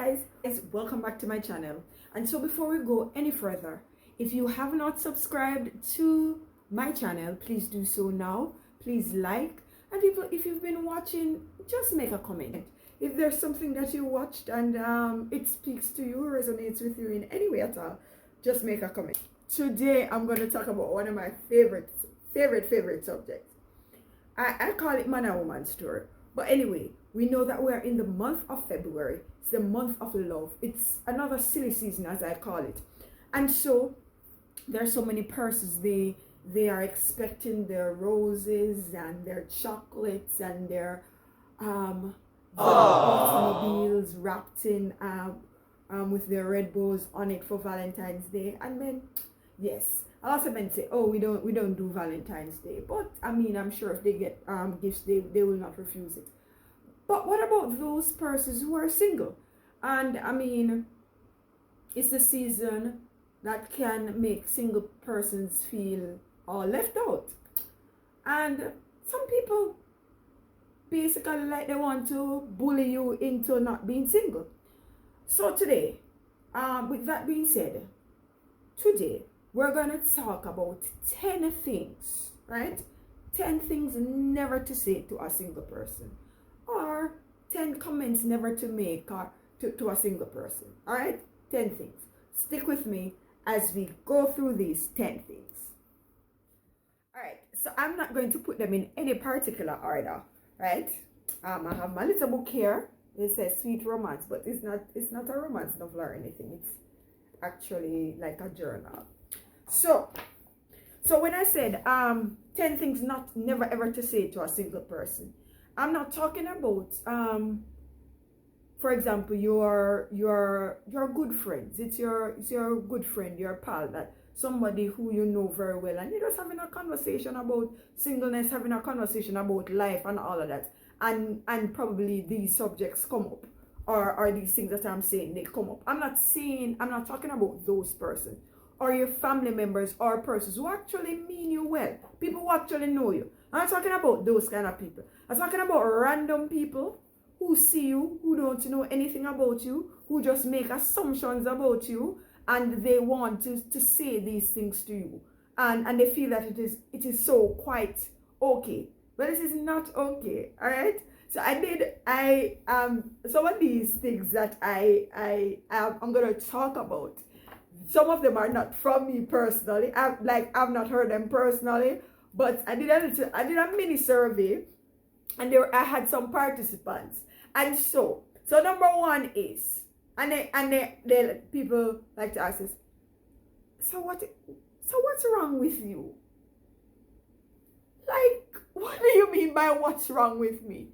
guys, welcome back to my channel. And so before we go any further, if you have not subscribed to my channel, please do so now. Please like, and people, if you've been watching, just make a comment. If there's something that you watched and it speaks to you, resonates with you in any way at all, just make a comment. Today I'm going to talk about one of my favorite subjects. I call it man and woman story. But anyway, we know that we're in the month of February. It's the month of love. It's another silly season, as I call it. And so there are so many persons, they are expecting their roses and their chocolates and their automobiles wrapped in with their red bows on it for Valentine's Day. And then yes, a lot of men say, oh, we don't do Valentine's Day. But I mean, I'm sure if they get gifts, they will not refuse it. But what about those persons who are single? And I mean, it's the season that can make single persons feel all left out. And some people basically like they want to bully you into not being single. So today, with that being said, today we're going to talk about 10 things, right? 10 things never to say to a single person, or 10 comments never to make or to a single person. All right, 10 things. Stick with me as we go through these 10 things. All right, so I'm not going to put them in any particular order, right? I have my little book here. It says sweet romance, but it's not a romance novel or anything. It's actually like a journal. So when I said 10 things never ever to say to a single person, I'm not talking about for example, your good friends. It's your good friend, your pal, that somebody who you know very well, and you're just having a conversation about singleness, having a conversation about life and all of that, and probably these subjects come up, or these things that I'm saying, they come up. I'm not talking about those persons, or your family members, or persons who actually mean you well, people who actually know you. I'm not talking about those kind of people. I'm talking about random people who see you, who don't know anything about you, who just make assumptions about you, and they want to say these things to you, and they feel that it is so quite okay. But this is not okay. All right. So some of these things that I'm gonna talk about, some of them are not from me personally. I've not heard them personally, but I did a mini survey, and I had some participants. And so number one is, and people like to ask us, so what's wrong with you? Like, what do you mean by what's wrong with me?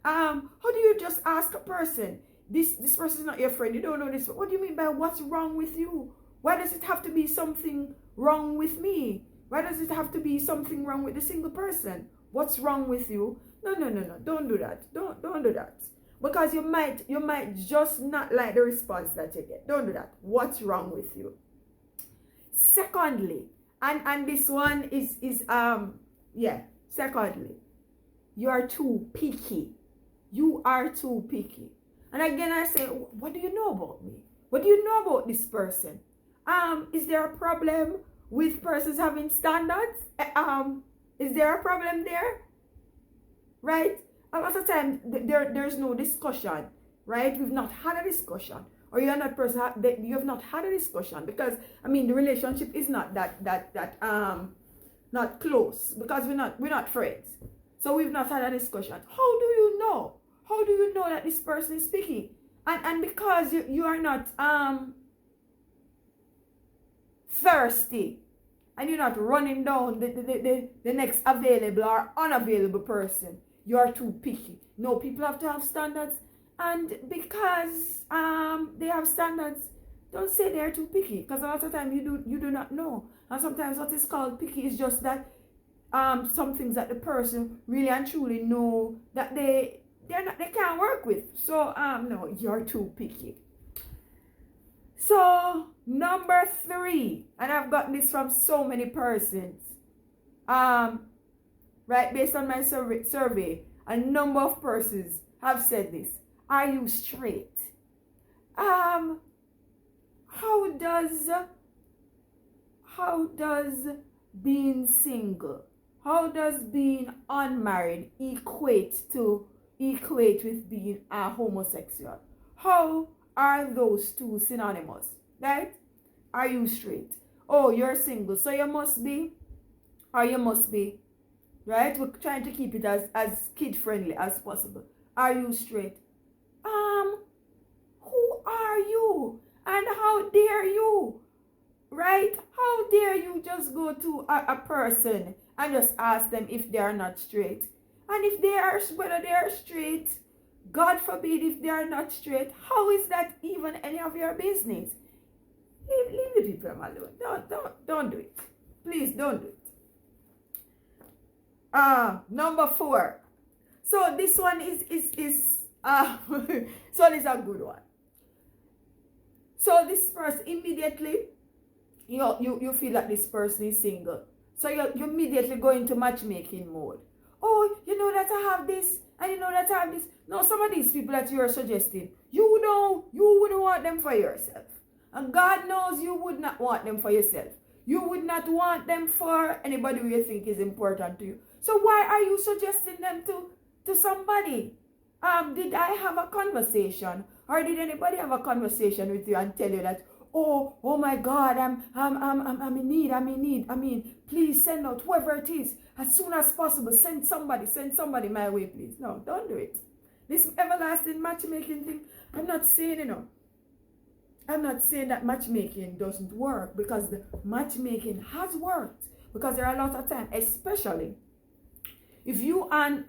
How do you just ask a person, this person is not your friend, you don't know this, what do you mean by what's wrong with you? Why does it have to be something wrong with me? Why does it have to be something wrong with the single person? What's wrong with you? No, don't do that. Don't do that. Because you might just not like the response that you get. Don't do that. What's wrong with you? Secondly, and this one is secondly, you are too picky. You are too picky. And again, I say, what do you know about me? What do you know about this person? Is there a problem with persons having standards? Is there a problem there? Right? A lot of times there's no discussion, right? We've not had a discussion, or you're not person you have not had a discussion, because I mean the relationship is not that not close, because we're not friends. So we've not had a discussion. How do you know? How do you know that this person is picky? And because you are not thirsty, and you're not running down the next available or unavailable person, you are too picky. No, people have to have standards, and because they have standards, don't say they're too picky, because a lot of time you do not know. And sometimes what is called picky is just that some things that the person really and truly know that they can't work with. So no, you're too picky. So number 3, and I've gotten this from so many persons, right, based on my survey, a number of persons have said this. Are you straight? um, how does being single, how does being unmarried equate with being a homosexual? How are those two synonymous? Right? Are you straight? Oh, you're single, so you must be, or you must be, right? We're trying to keep it as kid friendly as possible. Are you straight? Who are you? And how dare you? Right? How dare you just go to a person and just ask them if they are not straight? And if they are, whether they are straight, God forbid if they are not straight, how is that even any of your business? Leave the people alone. Don't do it. Please don't do it. Number 4. So this one is so this is a good one. So this person immediately, you feel that this person is single. So you immediately go into matchmaking mode. Oh, you know that I have this, and you know that I have this. No, some of these people that you are suggesting, you wouldn't want them for yourself. And God knows you would not want them for yourself. You would not want them for anybody who you think is important to you. So why are you suggesting them to somebody? Did I have a conversation, or did anybody have a conversation with you and tell you that, oh my God, I'm in need. I mean, please send out whoever it is as soon as possible. Send somebody my way, please. No, don't do it. This everlasting matchmaking thing, I'm not saying that matchmaking doesn't work, because the matchmaking has worked. Because there are a lot of times, especially if you and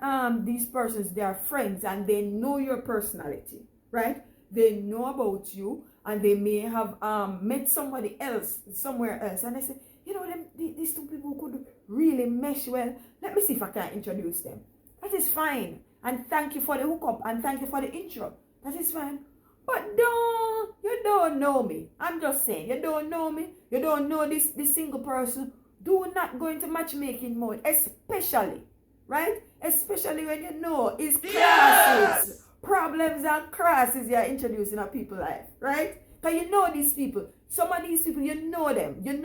these persons, they are friends and they know your personality, right? They know about you, and they may have met somebody else somewhere else, and they say, you know, these two people could really mesh well. Let me see if I can introduce them. That is fine. And thank you for the hookup, and thank you for the intro. That is fine. But you don't know me. I'm just saying, you don't know me. You don't know this single person. Do not go into matchmaking mode, especially, right? Especially when you know it's crashes, problems and crashes you're introducing to people's life, right? Because you know these people. Some of these people, you know them, and you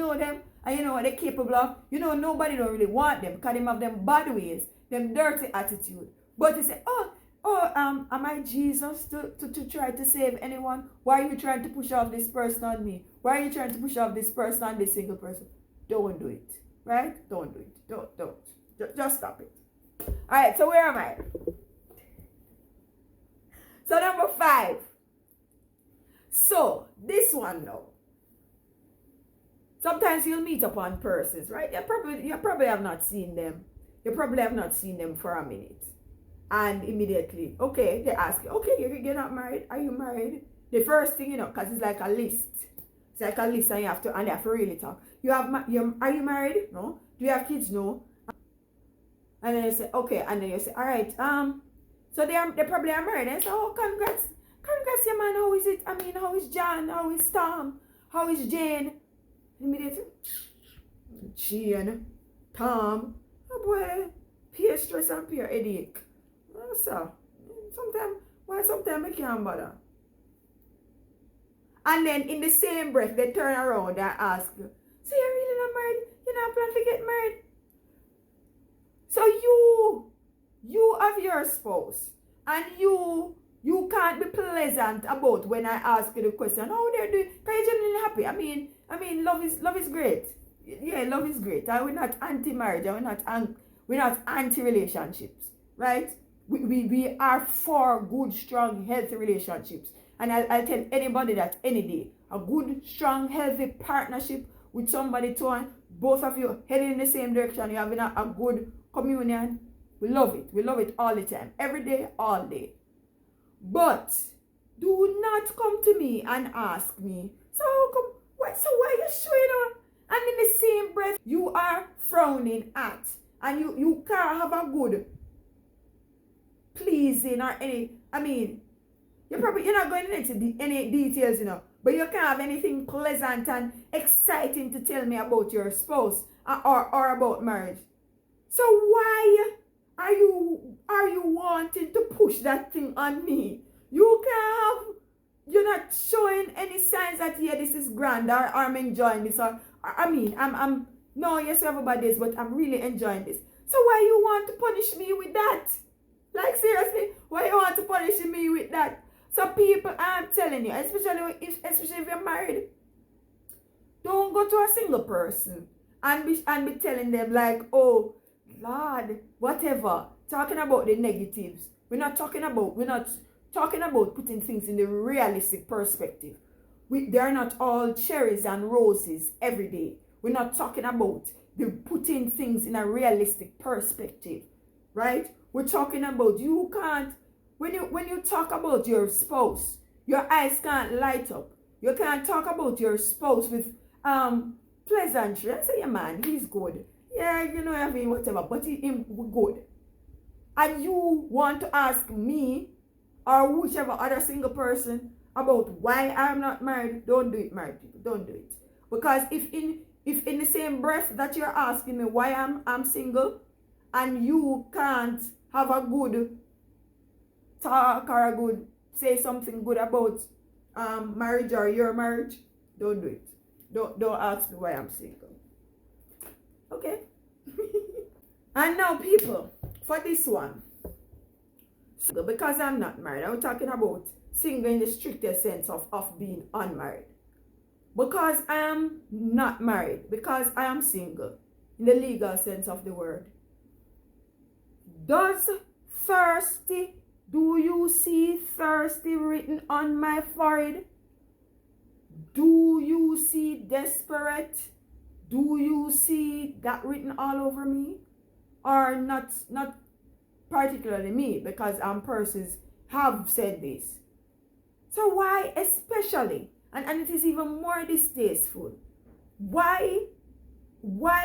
know what they're capable of. You know nobody don't really want them, because they have them bad ways, them dirty attitude. But you say, am I Jesus to try to save anyone? Why are you trying to push off this person on me? Why are you trying to push off this person on this single person? Don't do it, right? Don't do it. Don't. Just stop it. All right, so where am I? So number 5. So this one now. Sometimes you'll meet upon persons, right? You probably have not seen them. You probably have not seen them for a minute. And immediately, okay, they ask you, okay, you're not married? Are you married? The first thing, because it's like a list. It's like a list, and they have to really talk. Are you married? No. Do you have kids? No. And then you say, okay, and then you say, all right, so they probably are married. And say, oh, congrats, yeah, man. How is it? I mean, how is John? How is Tom? How is Jane? Immediately, Jane, Tom, oh boy, peer stress and peer headache. So, sometimes I can't bother. And then in the same breath, they turn around and ask you, so you're really not married? You're not planning to get married? So you have your spouse, and you can't be pleasant about when I ask you the question, how they're doing, because you're genuinely happy. I mean, love is great. Yeah, love is great. And we're not anti-marriage, and we're not anti-relationships, right? We are for good, strong, healthy relationships. And I'll tell anybody that any day, a good, strong, healthy partnership with somebody both of you heading in the same direction, you're having a good communion. We love it. We love it all the time. Every day, all day. But do not come to me and ask me, so why are you showing up? And in the same breath, you are frowning at, and you can't have a good pleasing or any, you're not going into any details, but you can't have anything pleasant and exciting to tell me about your spouse or about marriage. So why are you wanting to push that thing on me? You're not showing any signs that, yeah, this is grand, or I'm enjoying this, or I mean, I'm no, yes, everybody is, but I'm really enjoying this. So why you want to punish me with that? Like, seriously, why you want to punish me with that? So people, I'm telling you, especially if you're married, don't go to a single person and be telling them like, oh Lord, whatever, talking about the negatives. We're not talking about putting things in the realistic perspective. They're not all cherries and roses every day. We're not talking about the putting things in a realistic perspective, right? We're talking about you can't, when you talk about your spouse, your eyes can't light up. You can't talk about your spouse with pleasantry. I say, yeah, man, he's good. Yeah, I mean, whatever, but him good. And you want to ask me or whichever other single person about why I'm not married, don't do it, married people. Don't do it. Because if in the same breath that you're asking me why I'm single, and you can't have a good talk or a good say something good about marriage or your marriage, don't do it. Don't ask me why I'm single. Okay? And now, people, for this one, because I'm not married, I'm talking about single in the strictest sense of being unmarried. Because I am not married, because I am single, in the legal sense of the word. Do you see thirsty written on my forehead? Do you see desperate? Do you see that written all over me? Or not particularly me, because persons have said this. So why especially, and it is even more distasteful, why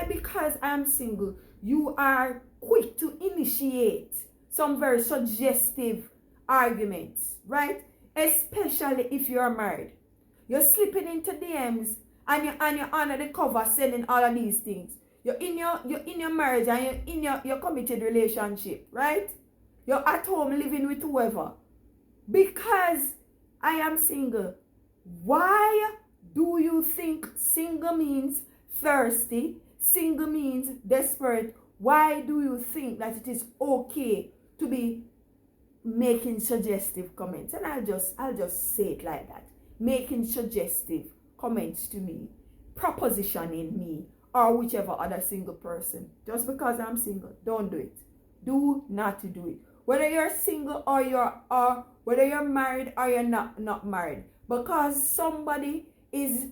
because I'm single, you are quick to initiate some very suggestive arguments, right? Especially if you're married. You're slipping into DMs and you're under the cover sending all of these things. You're in your marriage and you're in your committed relationship, right? You're at home living with whoever. Because I am single. Why do you think single means thirsty? Single means desperate. Why do you think that it is okay to be making suggestive comments? And I'll just say it like that. Making suggestive comments to me, propositioning me, or whichever other single person. Just because I'm single, don't do it. Do not do it. Whether you're single or whether you're married or you're not married. Because somebody is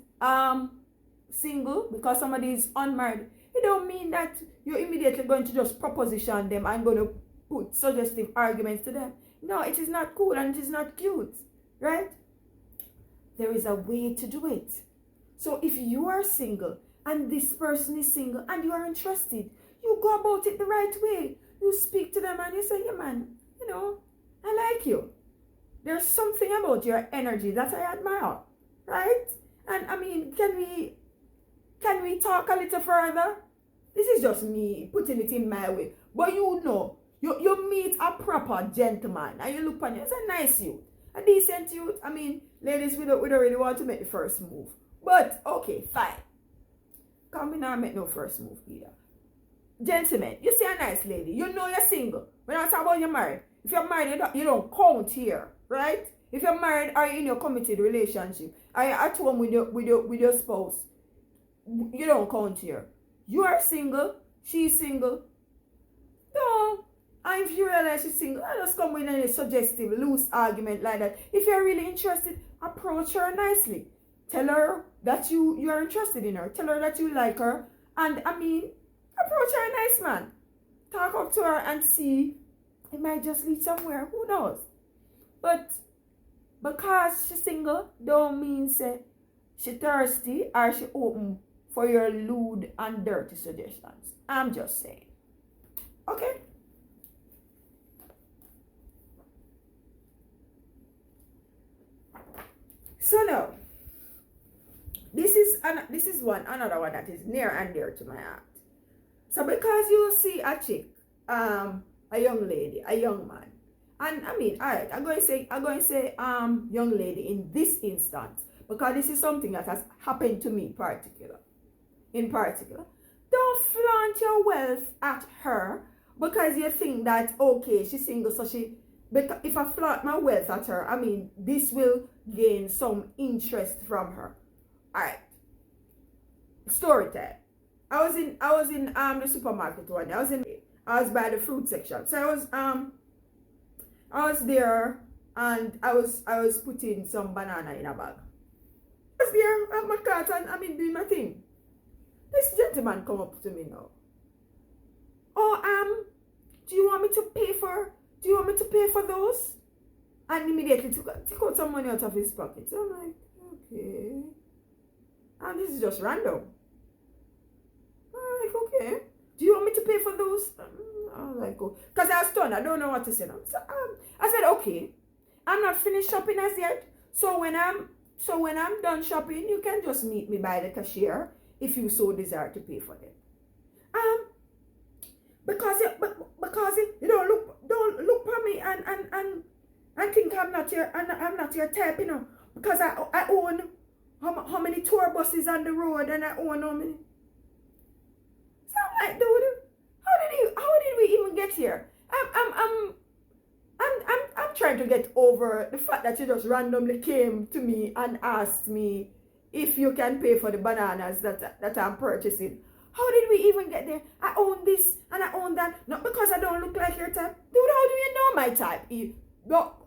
single, because somebody is unmarried, it don't mean that you're immediately going to just proposition them and going to put suggestive arguments to them. No, it is not cool and it is not cute, right? There is a way to do it. So if you are single and this person is single and you are interested, you go about it the right way. You speak to them and you say, yeah, man, I like you. There's something about your energy that I admire, right? And I mean, can we talk a little further? This is just me putting it in my way. But you meet a proper gentleman and you look on him, it's a nice youth, a decent youth. I mean, ladies, we don't really want to make the first move. But, okay, fine. Can't be not make no first move either. Gentlemen, you see a nice lady, you're single. We're not talking about you're married. If you're married, you don't count here, right? If you're married or you're in your committed relationship, or you're at home with your spouse, you don't count here. You are single, she's single. No. And if you realize she's single, I just come with a suggestive, loose argument like that. If you're really interested, approach her nicely. Tell her that you are interested in her. Tell her that you like her. And approach her nice, man. Talk up to her and see. It might just lead somewhere. Who knows? But because she's single, don't mean say she thirsty or she open for your lewd and dirty suggestions. I'm just saying. Okay? So now, this is another one that is near and dear to my heart. So because you see a chick, a young lady, a young man, And I mean, all right, I'm going to say, young lady in this instance, because this is something that has happened to me in particular. Don't flaunt your wealth at her because you think that, okay, she's single, so because if I flaunt my wealth at her, I mean, this will gain some interest from her. All right. Story time. I was in the supermarket one day. I was by the fruit section. So I was there and I was putting some banana in a bag. I was there at my cart and I mean doing my thing. This gentleman come up to me now. Oh, do you want me to pay for those? And immediately took out some money out of his pocket. So I'm like, okay. And this is just random. I'm like, okay. Do you want me to pay for those? I was like, oh. Because I was stunned. I don't know what to say now. So I said, okay. I'm not finished shopping as yet. So when I'm done shopping, you can just meet me by the cashier if you so desire to pay for them. Because you don't look for me and think I'm not your type, you know. Because I own how many tour buses on the road and I own how many. So I'm like, dude, how did we even get here? I'm trying to get over the fact that you just randomly came to me and asked me if you can pay for the bananas that I'm purchasing. How did we even get there? I own this and I own that. Not because I don't look like your type. Dude, how do you know my type?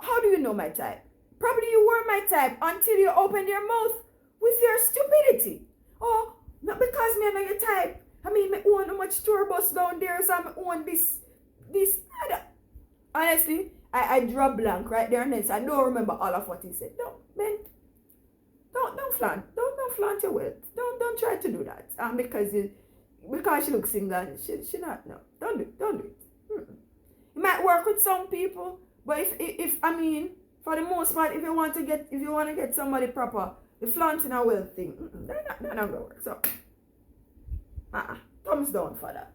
How do you know my type? Probably you were my type until you opened your mouth with your stupidity. Oh, not because me and your type. I mean, I own how much tour bus down there, so I own this. Honestly, I draw blank right there and then, so I don't remember all of what he said. No, man, don't flaunt your wealth. Don't try to do that. Because she looks single, she not, no. Don't do it. It might work with some people, but if I mean, for the most part, if you want to get somebody proper, the flaunting a wealth thing, they're not gonna work. So, thumbs down for that.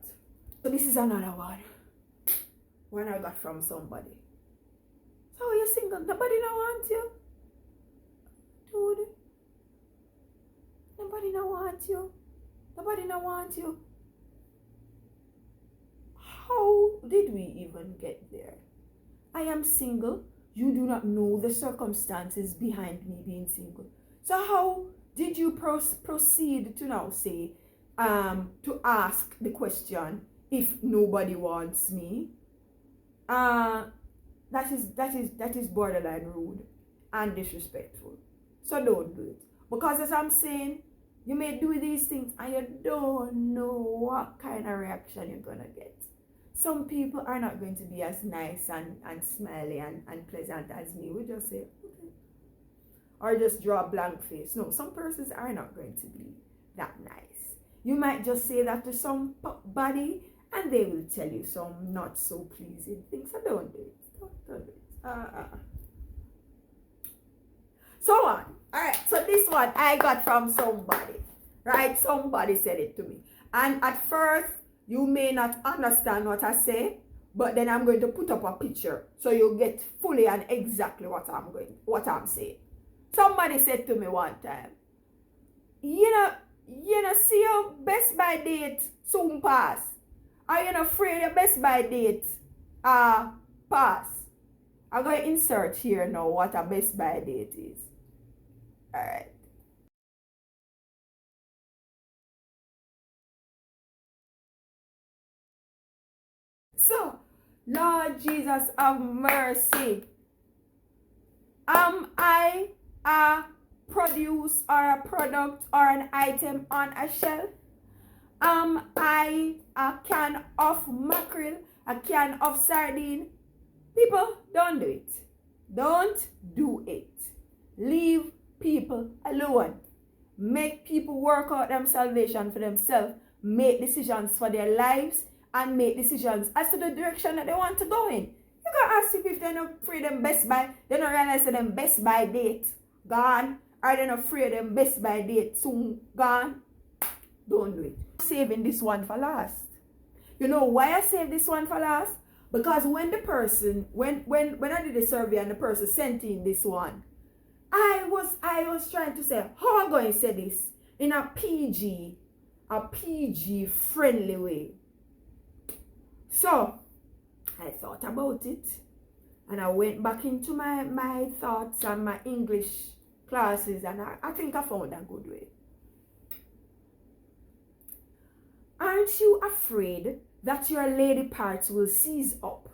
So this is another one I got from somebody. So you're single, nobody now wants you, dude. Nobody now wants you. How did we even get there? I am single. You do not know the circumstances behind me being single. So how did you proceed to now say, to ask the question if nobody wants me? That is borderline rude and disrespectful. So don't do it. Because as I'm saying, you may do these things and you don't know what kind of reaction you're gonna get. Some people are not going to be as nice and smiley and pleasant as me. We just say, okay. Or just draw a blank face. No, some persons are not going to be that nice. You might just say that to somebody and they will tell you some not so pleasing things. So don't do it. Don't do it. So on. Alright, so this one I got from somebody. Right? Somebody said it to me. And at first, you may not understand what I say, but then I'm going to put up a picture so you get fully and exactly what I'm saying. Somebody said to me one time, you know, see your Best Buy date soon pass. Are you not afraid your Best Buy date pass? I'm going to insert here now what a Best Buy date is. Alright. So, Lord Jesus have mercy. Am I a produce or a product or an item on a shelf? Am I a can of mackerel, a can of sardine? People, don't do it. Don't do it. Leave people alone. Make people work out their salvation for themselves. Make decisions for their lives and make decisions as to the direction that they want to go in. You gotta ask if they're not afraid them Best Buy, they don't realize that them Best Buy date gone. Are they not afraid them Best Buy date soon gone? Don't do it. I'm saving this one for last. You know why I save this one for last? Because when the person, when I did the survey and the person sent in this one, I was trying to say, how am I going to say this in a PG friendly way? So I thought about it, and I went back into my thoughts and my English classes, and I think I found a good way. Aren't you afraid that your lady parts will seize up?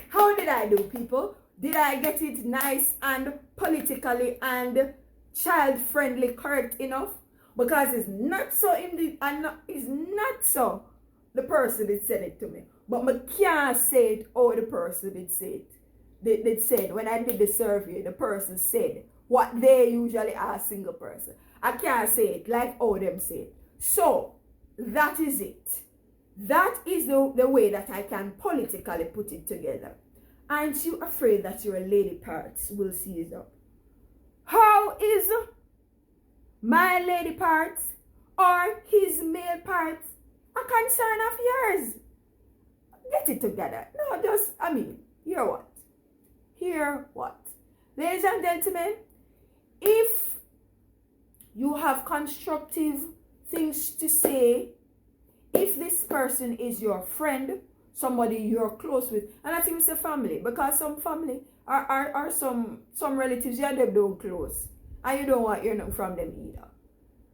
How did I do, people? Did I get it nice and politically and child-friendly correct enough? Because it's not so it's not so the person that said it to me. But I can't say it how the person did say it. They said, when I did the survey, the person said what they usually ask single person. I can't say it like how them say it. So, that is it. That is the way that I can politically put it together. Aren't you afraid that your lady parts will seize up? How is my lady parts or his male parts a concern of yours? Get it together. No, just, hear what? Hear what? Ladies and gentlemen, if you have constructive things to say, if this person is your friend, somebody you're close with, and I think it's a family, because some family are some relatives you and them don't close, and you don't want to hear nothing from them either.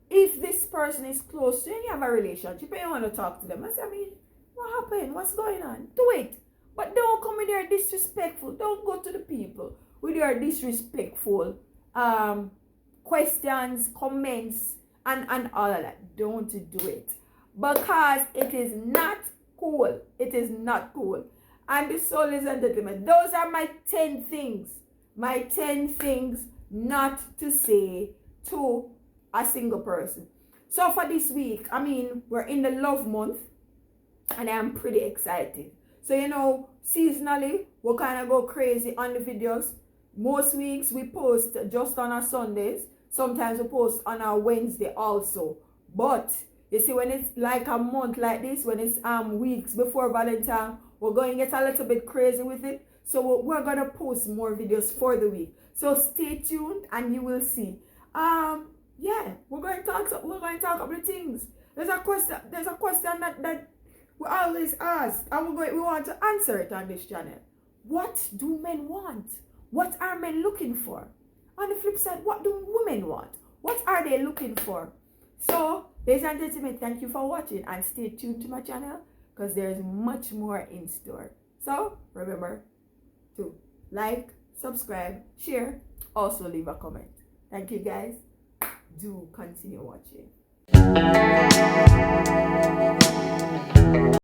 If this person is close to you and you have a relationship and you want to talk to them, I say, what happened? What's going on? Do it. But don't come with your disrespectful. Don't go to the people with your disrespectful questions, comments, and all of that. Don't do it. Because it is not cool. It is not cool. And so, ladies and gentlemen, those are my 10 things. My 10 things not to say to a single person. So for this week, we're in the love month, and I'm pretty excited. So, seasonally, we'll kind of go crazy on the videos. Most weeks we post just on our Sundays. Sometimes we post on our Wednesday also. But you see, when it's like a month like this, when it's weeks before Valentine, we're going to get a little bit crazy with it. So we're going to post more videos for the week. So stay tuned and you will see. Yeah, we're going to talk about the things. There's a question that we always ask, and we want to answer it on this channel. What do men want? What are men looking for? On the flip side, what do women want? What are they looking for? So, ladies and gentlemen, thank you for watching, and stay tuned to my channel because there's much more in store. So, remember to like, subscribe, share, also leave a comment. Thank you guys. Do continue watching.